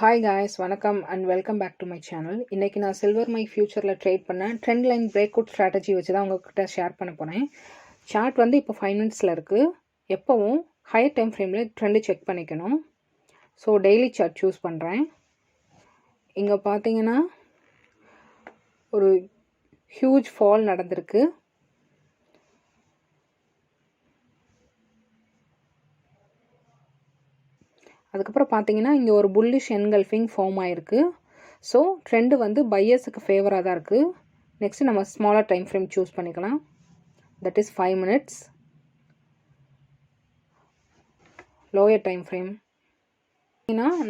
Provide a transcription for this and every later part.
Hi guys, வணக்கம் and welcome back to my channel. இன்றைக்கி நான் சில்வர் மை ஃபியூச்சரில் ட்ரேட் பண்ணேன் trend line breakout strategy வச்சு தான் உங்கள்கிட்ட ஷேர் பண்ண போனேன். சார்ட் வந்து இப்போ 5 மினிட்ஸில் இருக்குது. எப்போவும் ஹையர் டைம் ஃப்ரேமில் ட்ரெண்டு செக் பண்ணிக்கணும். ஸோ டெய்லி சார்ட் சூஸ் பண்ணுறேன். இங்கே பார்த்தீங்கன்னா ஒரு ஹியூஜ் ஃபால் நடந்திருக்கு. அதுக்கப்புறம் பார்த்தீங்கன்னா இங்கே ஒரு புல்லிஷ் என்கல்ஃபிங் ஃபார்ம் ஆகிருக்கு. ஸோ ட்ரெண்டு வந்து பையர்ஸுக்கு ஃபேவராக தான் இருக்குது. நெக்ஸ்ட்டு நம்ம ஸ்மாலர் டைம் ஃப்ரேம் சூஸ் பண்ணிக்கலாம். That is 5 minutes. Lower time frame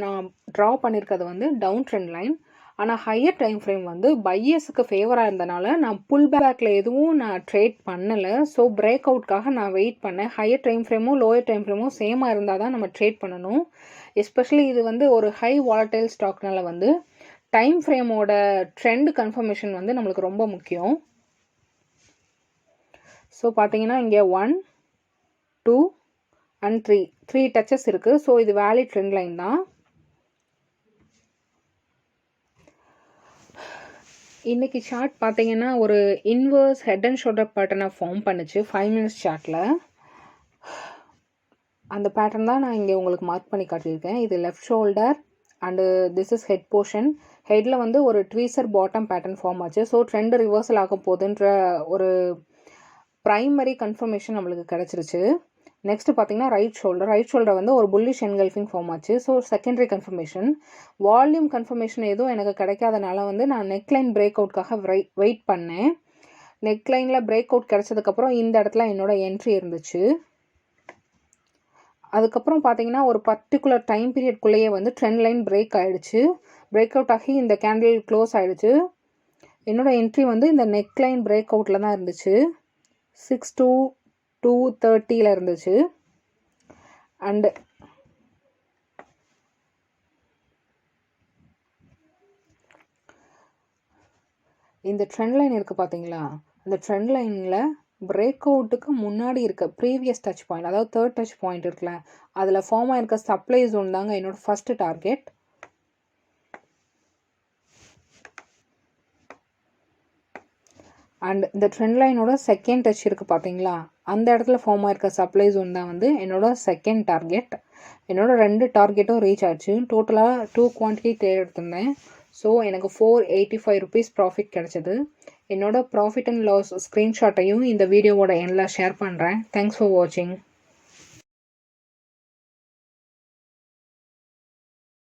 நான் ட்ரா பண்ணியிருக்கிறது வந்து டவுன் ட்ரெண்ட் லைன். ஆனால் ஹையர் டைம் ஃப்ரேம் வந்து பையர்ஸுக்கு ஃபேவராக இருந்தனால நான் புல் பேக்கில் எதுவும் நான் ட்ரேட் பண்ணலை. ஸோ பிரேக் அவுட்காக நான் வெயிட் பண்ணேன். ஹையர் டைம் ஃப்ரேமும் லோயர் டைம் ஃப்ரேமும் சேமாக இருந்தால் தான் நம்ம ட்ரேட் பண்ணணும். எஸ்பெஷலி இது வந்து ஒரு ஹை வாலடைல் ஸ்டாக்னால வந்து டைம் ஃப்ரேமோட ட்ரெண்ட் கன்ஃபர்மேஷன் வந்து நம்மளுக்கு ரொம்ப முக்கியம். ஸோ பார்த்தீங்கன்னா இங்கே 1, 2 and 3 டச்சஸ் இருக்குது. ஸோ இது வேலிட் ட்ரெண்ட் லைன் தான். இன்றைக்கி சார்ட் பார்த்தீங்கன்னா ஒரு இன்வர்ஸ் ஹெட் அண்ட் ஷோல்டர் பேட்டர்னை ஃபார்ம் பண்ணுச்சு 5 மினிட்ஸ் சார்ட்டில். அந்த பேட்டர்ன் தான் நான் இங்கே உங்களுக்கு மார்க் பண்ணி காட்டியிருக்கேன். இது left shoulder and this is head portion. ஹெட்டில் வந்து ஒரு ட்வீசர் பாட்டம் பேட்டர்ன் ஃபார்ம் ஆச்சு. ஸோ ட்ரெண்ட் ரிவர்சல் ஆக போகுதுன்ற ஒரு ப்ரைமரி கன்ஃபர்மேஷன் நம்மளுக்கு கிடச்சிருச்சு. நெக்ஸ்ட்டு பார்த்தீங்கன்னா ரைட் ஷோல்டர் வந்து ஒரு புல்லிஷ் என்கல்ஃபிங் ஃபார்ம் ஆச்சு. So secondary confirmation. Volume confirmation எதுவும் எனக்கு கிடைக்காதனால வந்து நான் நெக்லைன் பிரேக் அவுட்காக வெயிட் பண்ணேன். நெக்லைனில் பிரேக் அவுட் கிடச்சதுக்கப்புறம் இந்த இடத்துல என்னோட என்ட்ரி இருந்துச்சு. அதுக்கப்புறம் பார்த்தீங்கன்னா ஒரு பர்டிகுலர் டைம் பீரியட்குள்ளேயே வந்து ட்ரெண்ட் லைன் பிரேக் ஆகிடுச்சு. பிரேக் அவுட் ஆகி இந்த கேண்டில் க்ளோஸ் ஆகிடுச்சு. என்னோடய என்ட்ரி வந்து இந்த நெக்லைன் பிரேக் அவுட்டில் தான் இருந்துச்சு. 6-2-230 இருந்துச்சு. அண்டு இந்த ட்ரெண்ட் லைன் இருக்குது பார்த்தீங்களா, அந்த ட்ரெண்ட் லைனில் பிரேக் அவுட்டுக்கு முன்னாடி இருக்க ப்ரீவியஸ் டச் பாயிண்ட், அதாவது தேர்ட் டச் பாயிண்ட் இருக்குல்ல, அதில் ஃபார்ம் ஆகிருக்க சப்ளை ஜோன் தாங்க என்னோடய ஃபஸ்ட்டு டார்கெட். அண்ட் இந்த ட்ரெண்ட் லைனோட செகண்ட் டச் இருக்குது பார்த்தீங்களா, அந்த இடத்துல ஃபார்ம் ஆகிருக்க சப்ளை ஜோன் தான் வந்து என்னோடய செகண்ட் டார்கெட். என்னோட 2 டார்கெட்டும் ரீச் ஆச்சு. டோட்டலாக 2 குவான்டிட்டி ட்ரேட் எடுத்திருந்தேன். ஸோ எனக்கு 485 ருபீஸ் ப்ராஃபிட் கிடச்சிது. என்னோட ப்ராஃபிட் அண்ட் லாஸ் ஸ்க்ரீன்ஷாட்டையும் இந்த வீடியோவோட எண்டில் ஷேர் பண்ணுறேன். தேங்க்ஸ் ஃபார் வாட்சிங்.